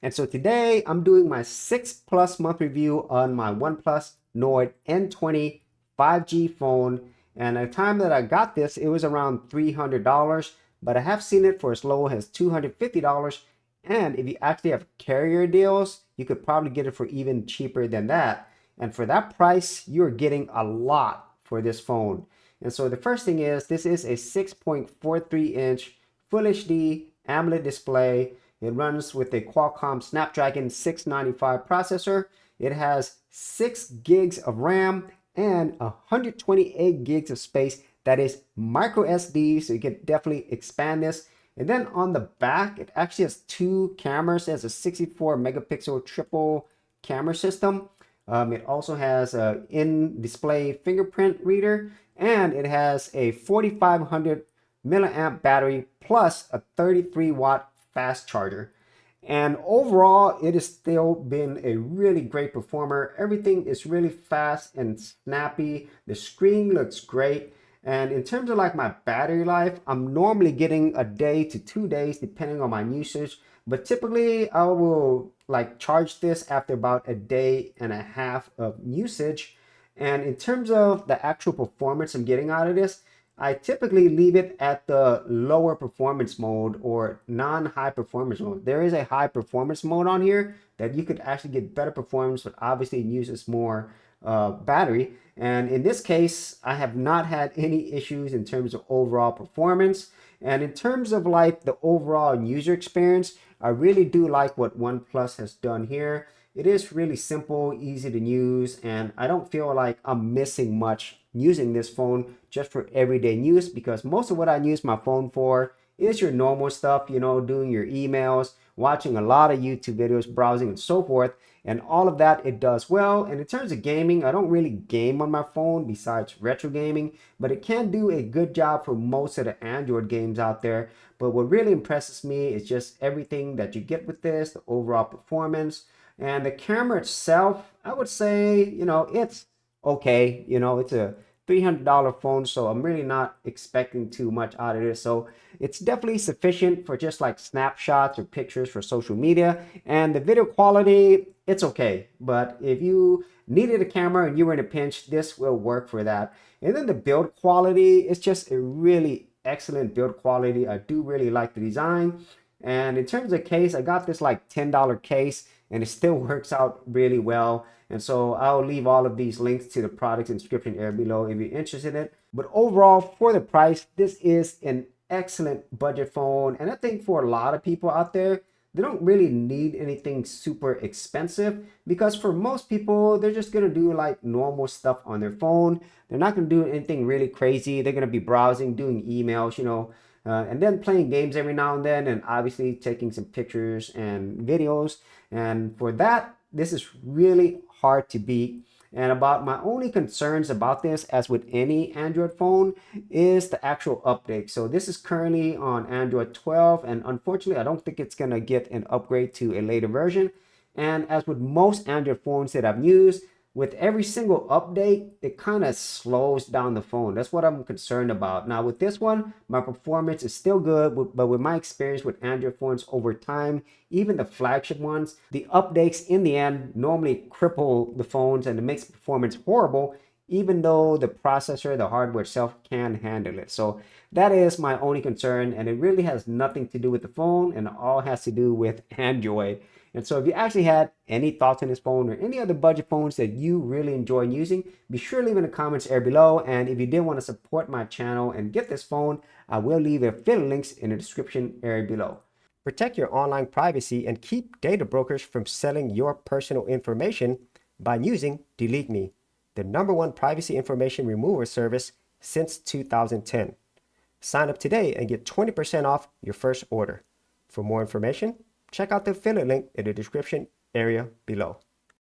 And so today I'm doing my 6+ month review on my OnePlus Nord N20 5G phone. And at the time that I got this, it was around $300, but I have seen it for as low as $250. And if you actually have carrier deals, you could probably get it for even cheaper than that. And for that price, you're getting a lot for this phone. And so the first thing is this is a 6.43-inch Full HD AMOLED display. It runs with a Qualcomm Snapdragon 695 processor. It has 6 gigs of RAM and 128 gigs of space. That is micro SD, so you can definitely expand this. And then on the back, it actually has 2 cameras. It has a 64 megapixel triple camera system. It also has an in-display fingerprint reader, and it has a 4500 milliamp battery plus a 33-watt fast charger. And overall, it has still been a really great performer. Everything is really fast and snappy. The screen looks great. And in terms of like my battery life, I'm normally getting a day to 2 days depending on my usage. But typically I will like charge this after about a day and a half of usage. And in terms of the actual performance I'm getting out of this, I typically leave it at the lower performance mode or non-high performance mode. There is a high performance mode on here that you could actually get better performance, but obviously it uses more battery. And in this case, I have not had any issues in terms of overall performance. And in terms of like the overall user experience, I really do like what OnePlus has done here. It is really simple, easy to use, and I don't feel like I'm missing much using this phone just for everyday use, because most of what I use my phone for is your normal stuff, you know, doing your emails, watching a lot of YouTube videos, browsing and so forth. And all of that it does well. And in terms of gaming, I don't really game on my phone besides retro gaming, but it can do a good job for most of the Android games out there. But what really impresses me is just everything that you get with this, the overall performance. And the camera itself, I would say, you know, it's okay. You know, it's a $300 phone, so I'm really not expecting too much out of this. So it's definitely sufficient for just like snapshots or pictures for social media. And the video quality, it's okay. But if you needed a camera and you were in a pinch, this will work for that. And then the build quality, it's just a really excellent build quality. I do really like the design. And in terms of case, I got this like $10 case and it still works out really well. And so I'll leave all of these links to the product description area below if you're interested in it. But overall, for the price, this is an excellent budget phone. And I think for a lot of people out there, they don't really need anything super expensive, because for most people, they're just going to do like normal stuff on their phone. They're not going to do anything really crazy. They're going to be browsing, doing emails, you know, and then playing games every now and then, and obviously taking some pictures and videos. And for that, this is really hard to beat. And about my only concerns about this, as with any Android phone, is the actual update. So this is currently on Android 12, and unfortunately, I don't think it's going to get an upgrade to a later version. And as with most Android phones that I've used, with every single update, it kind of slows down the phone. That's what I'm concerned about. Now with this one, my performance is still good, but with my experience with Android phones over time, even the flagship ones, the updates in the end normally cripple the phones and it makes performance horrible, even though the processor, the hardware itself can handle it. So that is my only concern, and it really has nothing to do with the phone and all has to do with Android. And so if you actually had any thoughts on this phone or any other budget phones that you really enjoy using, be sure to leave in the comments area below. And if you did want to support my channel and get this phone, I will leave affiliate links in the description area below. Protect your online privacy and keep data brokers from selling your personal information by using Delete Me, the #1 privacy information remover service since 2010. Sign up today and get 20% off your first order. For more information, check out the affiliate link in the description area below.